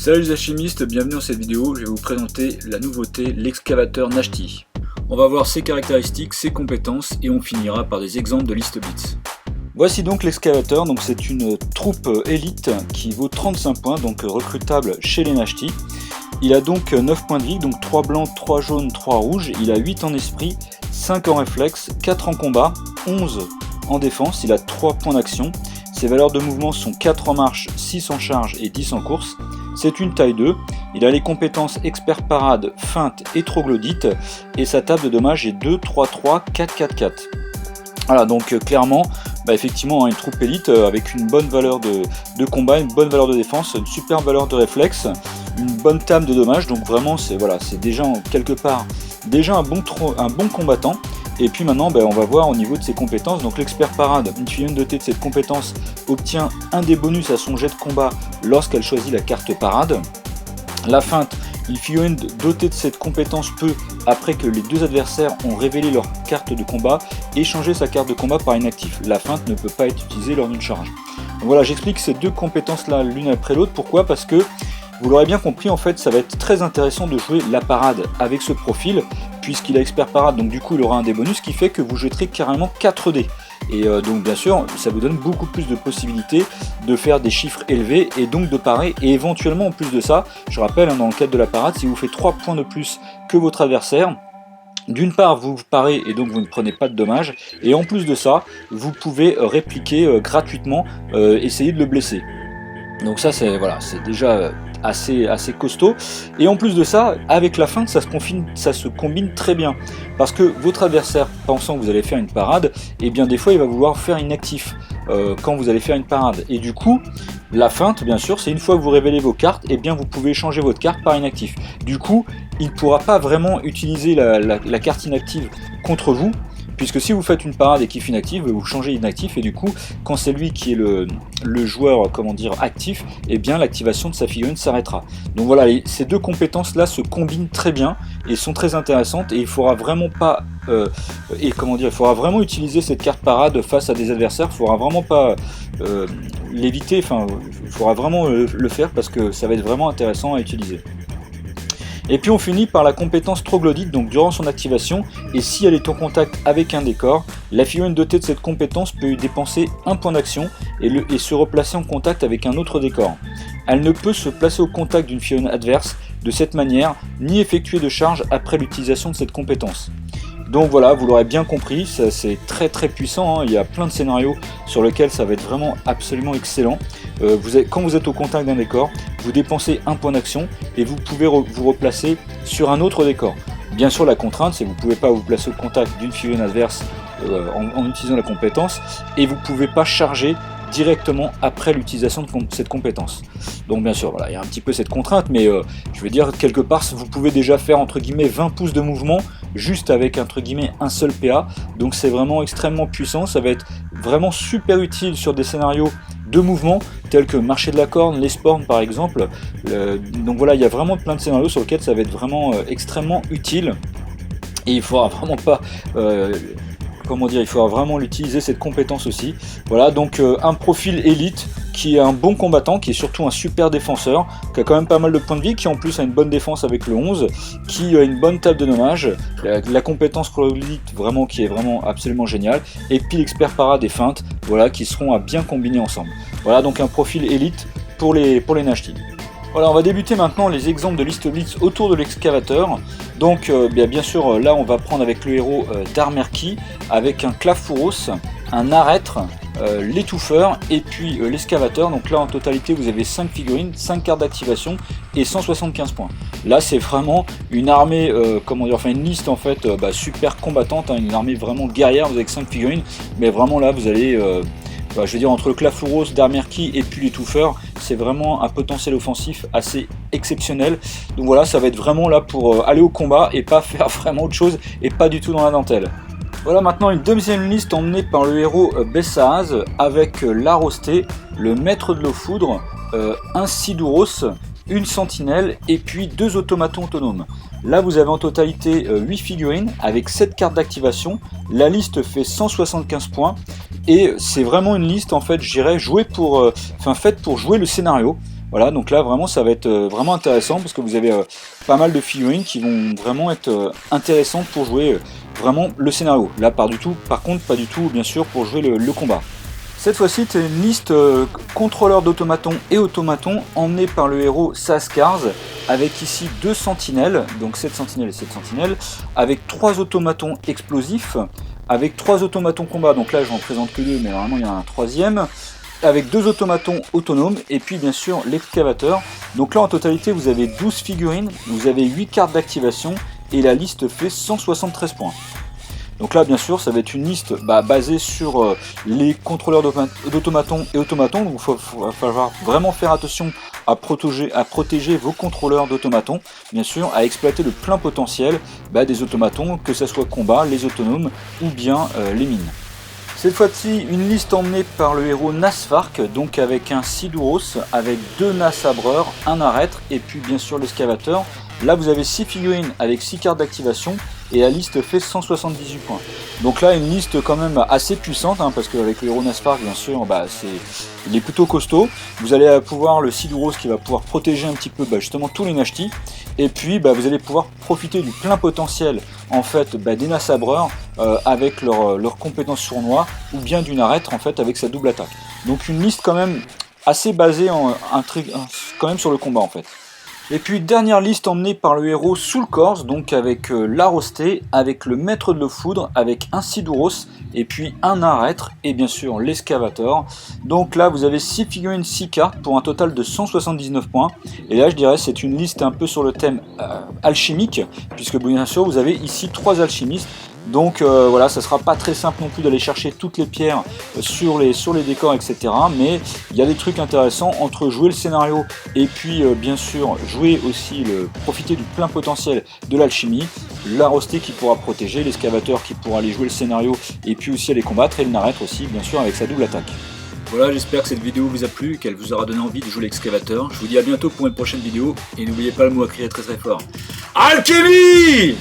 Salut les alchimistes, bienvenue dans cette vidéo, je vais vous présenter la nouveauté, l'excavateur Nashti. On va voir ses caractéristiques, ses compétences et on finira par des exemples de liste blitz. Voici donc l'excavateur, donc c'est une troupe élite qui vaut 35 points, donc recrutable chez les Nashti. Il a donc 9 points de vie, donc 3 blancs, 3 jaunes, 3 rouges, il a 8 en esprit, 5 en réflexe, 4 en combat, 11 en défense, il a 3 points d'action. Ses valeurs de mouvement sont 4 en marche, 6 en charge et 10 en course. C'est une taille 2, il a les compétences expert parade, feinte et troglodyte, et sa table de dommages est 2, 3, 3, 4, 4, 4. Voilà, donc clairement, effectivement, une troupe élite avec une bonne valeur de combat, une bonne valeur de défense, une super valeur de réflexe, une bonne table de dommages, donc vraiment c'est déjà quelque part déjà un bon combattant. Et puis maintenant, on va voir au niveau de ses compétences. Donc l'expert parade, une figurine dotée de cette compétence obtient un des bonus à son jet de combat lorsqu'elle choisit la carte parade. La feinte, une figurine dotée de cette compétence peut, après que les deux adversaires ont révélé leur carte de combat, échanger sa carte de combat par inactif. La feinte ne peut pas être utilisée lors d'une charge. Donc voilà, j'explique ces deux compétences là l'une après l'autre. Pourquoi ? Parce que vous l'aurez bien compris, en fait, ça va être très intéressant de jouer la parade avec ce profil, puisqu'il a expert parade, donc du coup il aura un des bonus qui fait que vous jeterez carrément 4 dés. Et donc bien sûr, ça vous donne beaucoup plus de possibilités de faire des chiffres élevés et donc de parer. Et éventuellement, en plus de ça, je rappelle, dans le cadre de la parade, si vous faites 3 points de plus que votre adversaire, d'une part, vous parez et donc vous ne prenez pas de dommages, et en plus de ça, vous pouvez répliquer gratuitement, essayer de le blesser. Donc ça, c'est déjà assez costaud, et en plus de ça, avec la feinte, ça se combine très bien, parce que votre adversaire, pensant que vous allez faire une parade, et bien des fois il va vouloir faire inactif quand vous allez faire une parade, et du coup la feinte, bien sûr, c'est une fois que vous révélez vos cartes, et bien vous pouvez changer votre carte par inactif. Du coup, il ne pourra pas vraiment utiliser la carte inactive contre vous, puisque si vous faites une parade et qu'il fait inactif, vous changez inactif, et du coup, quand c'est lui qui est le joueur, actif, et bien l'activation de sa figurine s'arrêtera. Donc voilà, ces deux compétences-là se combinent très bien et sont très intéressantes, et il faudra vraiment pas, il faudra vraiment utiliser cette carte parade face à des adversaires. Il faudra vraiment pas l'éviter. Enfin, il faudra vraiment le faire parce que ça va être vraiment intéressant à utiliser. Et puis on finit par la compétence troglodyte, donc durant son activation, et si elle est en contact avec un décor, la figurine dotée de cette compétence peut y dépenser un point d'action et se replacer en contact avec un autre décor. Elle ne peut se placer au contact d'une figurine adverse de cette manière, ni effectuer de charge après l'utilisation de cette compétence. Donc voilà, vous l'aurez bien compris, c'est très très puissant, hein. Il y a plein de scénarios sur lesquels ça va être vraiment absolument excellent. Quand vous êtes au contact d'un décor, vous dépensez un point d'action et vous pouvez vous replacer sur un autre décor. Bien sûr, la contrainte, c'est que vous ne pouvez pas vous placer au contact d'une figurine adverse en utilisant la compétence, et vous ne pouvez pas charger directement après l'utilisation de cette compétence. Donc bien sûr, il y a un petit peu cette contrainte, mais je veux dire, quelque part, vous pouvez déjà faire entre guillemets 20 pouces de mouvement juste avec entre guillemets un seul PA, donc c'est vraiment extrêmement puissant. Ça va être vraiment super utile sur des scénarios de mouvement tels que marché de la corne, les spornes par exemple. Donc voilà, il y a vraiment plein de scénarios sur lesquels ça va être vraiment extrêmement utile, et il faudra vraiment pas il faudra vraiment l'utiliser, cette compétence aussi. Voilà, donc un profil élite qui est un bon combattant, qui est surtout un super défenseur, qui a quand même pas mal de points de vie, qui en plus a une bonne défense avec le 11, qui a une bonne table de dommages, la compétence troglodyte vraiment qui est vraiment absolument géniale, et puis l'expert parade et feinte, voilà, qui seront à bien combiner ensemble. Voilà, donc un profil élite pour les Nashti. Voilà, on va débuter maintenant les exemples de liste blitz autour de l'excavateur. Donc bien sûr, là on va prendre avec le héros Darmerki, avec un Clafouros, un arêtre, l'étouffeur et puis l'excavateur. Donc là en totalité vous avez 5 figurines, 5 cartes d'activation et 175 points. Là c'est vraiment une armée, une liste en fait super combattante, hein, une armée vraiment guerrière. Vous avez 5 figurines, mais vraiment là vous allez... je veux dire, entre le Clafouros, Darmerki et puis l'étouffeur, c'est vraiment un potentiel offensif assez exceptionnel. Donc voilà, ça va être vraiment là pour aller au combat et pas faire vraiment autre chose, et pas du tout dans la dentelle. Voilà maintenant une deuxième liste emmenée par le héros Bessaaz, avec l'Arosté, le maître de l'eau foudre, un Sidouros, une sentinelle et puis 2 automatons autonomes. Là vous avez en totalité 8 figurines avec 7 cartes d'activation. La liste fait 175 points et c'est vraiment une liste en fait, je dirais, faite pour jouer le scénario. Voilà, donc là vraiment ça va être vraiment intéressant parce que vous avez pas mal de figurines qui vont vraiment être intéressantes pour jouer vraiment le scénario. Là par contre pas du tout bien sûr pour jouer le combat. Cette fois-ci c'est une liste contrôleurs d'automatons et automatons emmenés par le héros Saskars, avec ici 2 sentinelles, donc 7 sentinelles et 7 sentinelles, avec 3 automatons explosifs, avec 3 automatons combat, donc là j'en présente que 2 mais normalement il y en a un troisième, avec 2 automatons autonomes, et puis bien sûr l'excavateur. Donc là en totalité vous avez 12 figurines, vous avez 8 cartes d'activation, et la liste fait 173 points. Donc là bien sûr ça va être une liste basée sur les contrôleurs d'automatons et automatons, donc il va falloir vraiment faire attention à protéger vos contrôleurs d'automatons, bien sûr à exploiter le plein potentiel des automatons, que ce soit combat, les autonomes ou bien les mines. Cette fois-ci, une liste emmenée par le héros Nasfark, donc avec un Siduros, avec 2 Nasabreurs, un arêtre et puis bien sûr l'excavateur. Là vous avez 6 figurines avec 6 cartes d'activation et la liste fait 178 points. Donc là une liste quand même assez puissante, parce qu'avec le héros Nasfark bien sûr il est plutôt costaud. Vous allez pouvoir le Siduros qui va pouvoir protéger un petit peu justement tous les Nashti. Et puis vous allez pouvoir profiter du plein potentiel en fait des Nasabreurs avec leur compétence sournois, ou bien d'une arêtre en fait avec sa double attaque. Donc une liste quand même assez basée quand même sur le combat en fait. Et puis dernière liste emmenée par le héros Soulcorse, donc avec l'Arosté, avec le Maître de Foudre, avec un Siduros, et puis un arêtre, et bien sûr l'Excavator. Donc là vous avez 6 figurines, 6 cartes, pour un total de 179 points. Et là je dirais c'est une liste un peu sur le thème alchimique, puisque bien sûr vous avez ici 3 alchimistes. Donc voilà, ça sera pas très simple non plus d'aller chercher toutes les pierres sur les décors, etc. Mais il y a des trucs intéressants entre jouer le scénario et puis bien sûr jouer aussi profiter du plein potentiel de l'alchimie, l'Arosté qui pourra protéger, l'excavateur qui pourra aller jouer le scénario et puis aussi aller combattre, et le Nareth aussi bien sûr avec sa double attaque. Voilà, j'espère que cette vidéo vous a plu, qu'elle vous aura donné envie de jouer l'excavateur. Je vous dis à bientôt pour une prochaine vidéo, et n'oubliez pas le mot à crier très très fort. Alchimie!